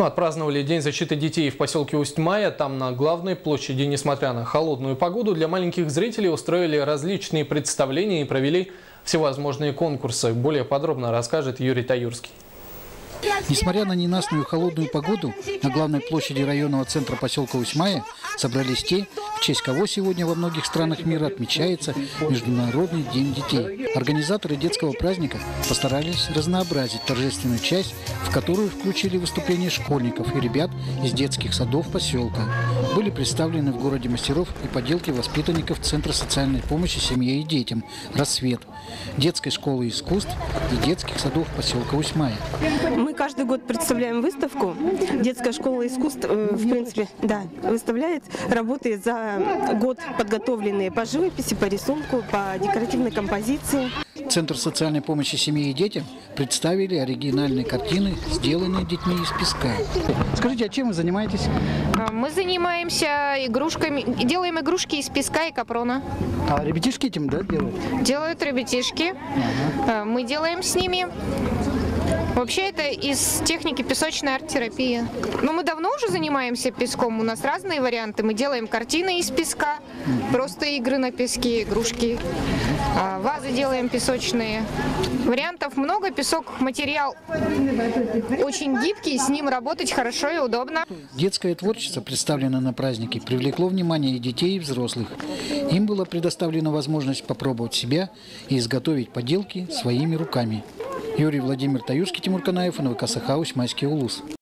Отпраздновали День защиты детей в поселке Усть-Мая. Там на главной площади, несмотря на холодную погоду, для маленьких зрителей устроили различные представления и провели всевозможные конкурсы. Более подробно расскажет Юрий Таюрский. Несмотря на ненастную холодную погоду, на главной площади районного центра поселка Усть-Мая собрались те, в честь кого сегодня во многих странах мира отмечается Международный день детей. Организаторы детского праздника постарались разнообразить торжественную часть, в которую включили выступления школьников и ребят из детских садов поселка. Были представлены в городе мастеров и поделки воспитанников Центра социальной помощи семье и детям «Рассвет», детской школы искусств и детских садов поселка Усть-Мая. Мы каждый год представляем выставку. Детская школа искусств, в принципе, выставляет работы за год подготовленные по живописи, по рисунку, по декоративной композиции. Центр социальной помощи семье и детям представили оригинальные картины, сделанные детьми из песка. Скажите, а чем вы занимаетесь? Мы занимаемся игрушками, делаем игрушки из песка и капрона. А ребятишки этим, делают? Делают ребятишки. Мы делаем с ними. Вообще это из техники песочной арт-терапии. Но мы давно уже занимаемся песком, у нас разные варианты. Мы делаем картины из песка, просто игры на песке, игрушки. Вазы делаем песочные. Вариантов много, песок материал очень гибкий, с ним работать хорошо и удобно. Детское творчество, представленное на празднике, привлекло внимание и детей, и взрослых. Им была предоставлена возможность попробовать себя и изготовить поделки своими руками. Юрий Владимир Таюрский, Тимур Канаев, НВК Саха, Усть-Майский улус.